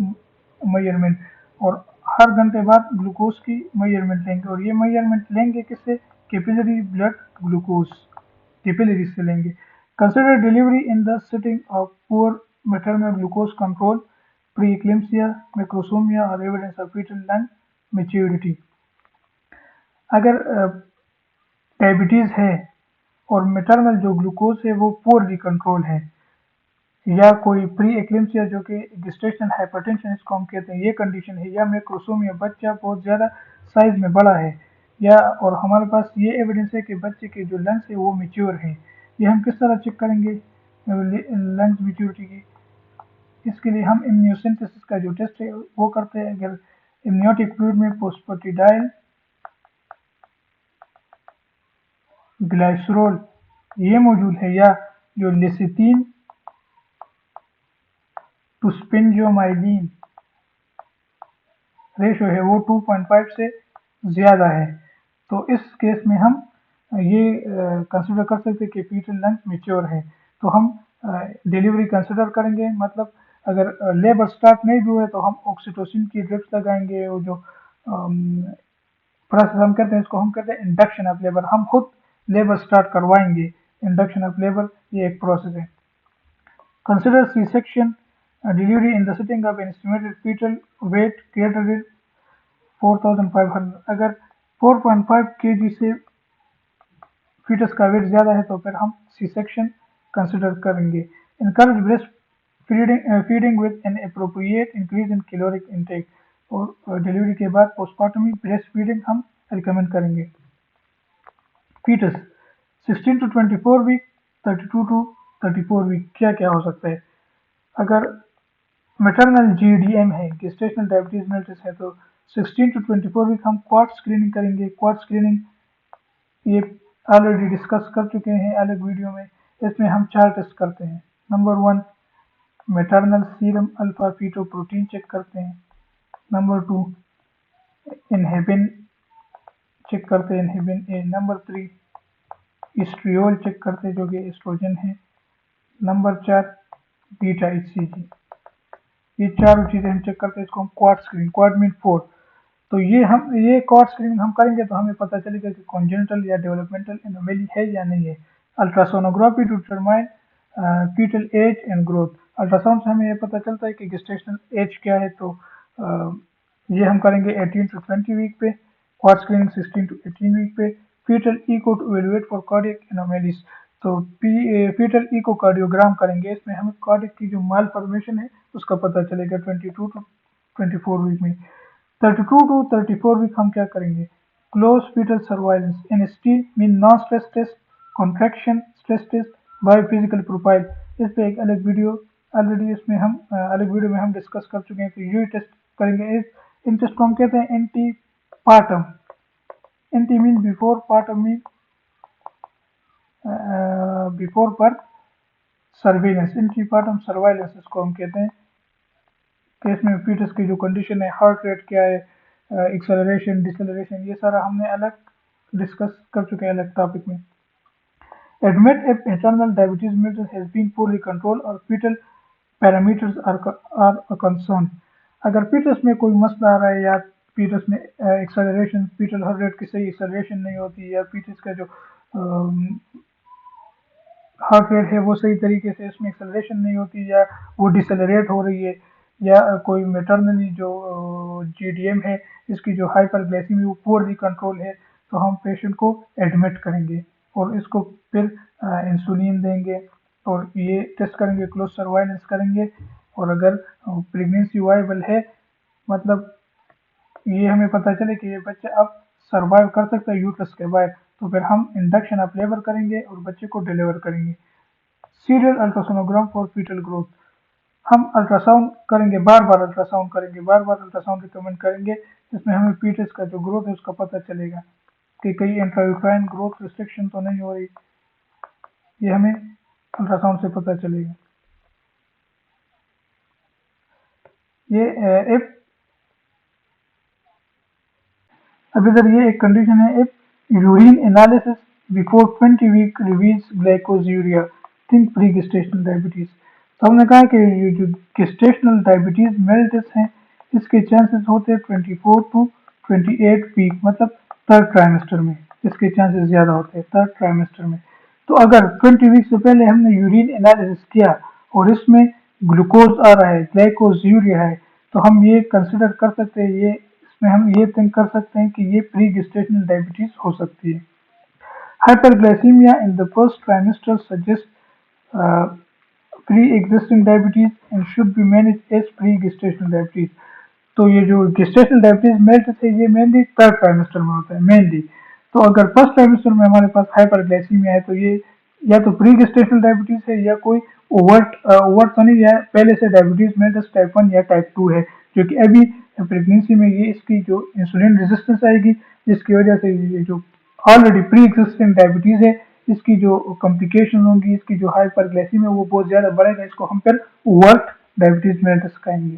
मेजरमेंट, और हर घंटे बाद ग्लूकोज की मेजरमेंट लेंगे, और ये मेजरमेंट लेंगे किससे? कैपिलरी ब्लड ग्लूकोज, कैपिलरी से लेंगे। Consider delivery in the setting of poor maternal glucose control, pre eclampsia, macrosomia और evidence of fetal lung maturity. अगर डायबिटीज़ है और मैटरनल जो ग्लूकोज है वो पुअरली कंट्रोल है, या कोई प्री एक्लेम्सिया जो कि गेस्टेशनल हाइपरटेंशन इसको हम कहते हैं, ये कंडीशन है, या मैक्रोसोमिया, बच्चा बहुत ज़्यादा साइज में बड़ा है, या और हमारे पास ये एविडेंस है कि बच्चे के जो लंग्स है वो मैच्योर है। ये हम किस तरह चेक करेंगे लंग्स मैच्योरिटी की? इसके लिए हम इम्यूनोसिंथेसिस का जो टेस्ट है वो करते हैं। अगर इम्नियोटिक फ्लूइड में फोस्फेटिडाइल ग्लाइसरोल ये मौजूद है, या जो लिसिटीन टू स्पेंजियोमाइलिन रेशो है वो 2.5 से ज़्यादा है। तो इस केस में हम ये कंसिडर कर सकते हैं कि फीटल लंग्स मैच्योर है। तो हम डिलीवरी कंसिडर करेंगे, मतलब अगर लेबर स्टार्ट नहीं हुआ है तो हम ऑक्सीटोसिन की ड्रिप्स लगाएंगे, और जो प्रोसेस हम करते हैं इसको हम कहते हैं इंडक्शन ऑफ लेबर। हम खुद लेबर स्टार्ट करवाएंगे। इंडक्शन ऑफ लेबर ये एक प्रोसेस है। Consider C section delivery in the setting of estimated foetal weight greater than 4500। अगर 4.5 kg से फीटस का वेट ज़्यादा है तो फिर हम सी सेक्शन कंसिडर करेंगे। Encourage breast feeding with an appropriate increase in caloric intake, और डिलीवरी के बाद पोस्टमार्टमी ब्रेस्ट फीडिंग हम रिकमेंड करेंगे। Foetus 16 to 24 week, 32 to 34 week क्या क्या हो सकता है? अगर मैटरनल GDM है, गेस्टेशनल डायबिटीज मेलिटस है, तो 16 to 24 वीक हम क्वाड स्क्रीनिंग करेंगे। क्वाड स्क्रीनिंग ये ऑलरेडी डिस्कस कर चुके हैं अलग वीडियो में। इसमें हम 4 टेस्ट करते हैं। Number 1 maternal serum alpha fetoprotein check करते हैं। नंबर 2 इनहिबिन चेक करते हैं, inhibin A. Number 3 estriol check करते हैं जो कि एस्ट्रोजन है। Number 4 beta HCG। ये चारों चीज़ें हम चेक करते हैं, इसको हम क्वाड स्क्रीनिंग, क्वाड मीन 4। तो ये क्वाड स्क्रीनिंग हम करेंगे तो हमें पता चलेगा कि कॉन्जेनिटल या डेवलपमेंटल एनोमली है या नहीं है। Ultrasonography to determine foetal age and growth. Ultrasound से हमें ये पता चलता है कि गेस्टेशनल एज क्या है, तो ये हम करेंगे 18 to 20 वीक पे। क्वाड स्क्रीनिंग 16 to 18 वीक पे। Foetal echo to evaluate for cardiac anomalies, तो फीटल इकोकार्डियोग्राम करेंगे। इसमें हमें कार्डियक की जो माल फॉर्मेशन है उसका पता चलेगा 22 to 24 वीक में। 32 to 34 वीक हम क्या करेंगे? Close foetal surveillance in ST mean non stress test, contraction stress test, biophysical profile. इस पे एक अलग वीडियो ऑलरेडी इसमें हम अलग वीडियो में हम डिस्कस कर चुके हैं। तो ये टेस्ट करेंगे। इन टेस्ट को हम कहते हैं anti partum. Anti mean before, partum mean before birth surveillance. Anti partum surveillance इसको हम कहते हैं। केस में फीटस की जो कंडीशन है, हार्ट रेट क्या है, एक्सेलरेशन, डिसेलरेशन, ये सारा हमने अलग डिस्कस कर चुके हैं अलग टॉपिक में। Admit if maternal diabetes mellitus has been poorly control और fetal parameters are a concern. अगर फीटस में कोई मसला आ रहा है, या फीटस में एक्सेलरेशन, फीटल हार्ट रेट की सही एक्सेलरेशन नहीं होती, या फीटस का जो हार्ट रेट है वो सही तरीके से इसमें एक्सेलरेशन नहीं होती, या वो डिसेलरेट हो रही है, या कोई मैटरनली जो GDM है इसकी जो हाइपरग्लाइसीमी वो पोरली कंट्रोल है, तो हम पेशेंट को एडमिट करेंगे और इसको फिर इंसुलिन देंगे और ये टेस्ट करेंगे, क्लोज सर्वाइलेंस करेंगे। और अगर प्रेगनेंसी वाइबल है, मतलब ये हमें पता चले कि ये बच्चा अब सर्वाइव कर सकता है यूट्रस के बाहर, तो फिर हम इंडक्शन ऑफ लेबर करेंगे और बच्चे को डिलीवर करेंगे। Serial ultrasonogram for foetal growth, हम अल्ट्रासाउंड करेंगे, बार बार अल्ट्रासाउंड करेंगे, बार बार अल्ट्रासाउंड रिकमेंड करेंगे। इसमें हमें फीटस का जो ग्रोथ है उसका पता चलेगा कि कहीं इंट्रायूट्राइन ग्रोथ रिस्ट्रिक्शन तो नहीं हो रही, ये हमें अल्ट्रासाउंड से पता चलेगा। ये इफ अब इधर ये एक कंडीशन है, if urine analysis before 20 week reveals glycosuria, think pre gestational diabetes. तो हमने कहा कि ये जो गेस्टेशनल डायबिटीज मेलिटस हैं इसके चांसेस होते हैं 24 to 28 वीक, मतलब थर्ड ट्राइमेस्टर में इसके चांसेस ज़्यादा होते हैं, थर्ड ट्राइमेस्टर में। तो अगर 20 वीक से पहले हमने यूरिन एनालिसिस किया और इसमें ग्लूकोज आ रहा है, ग्लाइकोज्यूरिया है, तो हम ये कंसिडर कर सकते हैं, ये इसमें हम ये थिंक कर सकते हैं कि ये प्री गेस्टेशनल डायबिटीज हो सकती है। Hyperglycaemia in the first trimester suggest pre existing diabetes and should be manage as pre gestational diabetes. तो ये जो गेस्टेशनल डायबिटीज मेलिटस है ये मेनली थर्ड ट्राइमेस्टर में होता है मेनली। तो अगर फर्स्ट ट्राइमेस्टर में हमारे पास हाइपरग्लाइसीमिया है तो ये या तो प्री गेस्टेशनल डायबिटीज है, या कोई ओवर्ट तो नहीं है, पहले से डायबिटीज मेलिटस टाइप 1 या टाइप 2 है, जो कि अभी प्रेगनेंसी में ये इसकी जो इंसुलिन रेजिस्टेंस आएगी जिसकी वजह से ये जो ऑलरेडी प्री एग्जिस्टिंग डायबिटीज है, इसकी जो कॉम्प्लिकेशन होंगी, इसकी जो हाइपरग्लाइसीमिया वो बहुत ज्यादा बढ़ेगा, इसको हम फिर वर्ट डायबिटीज मेलिटस कहेंगे।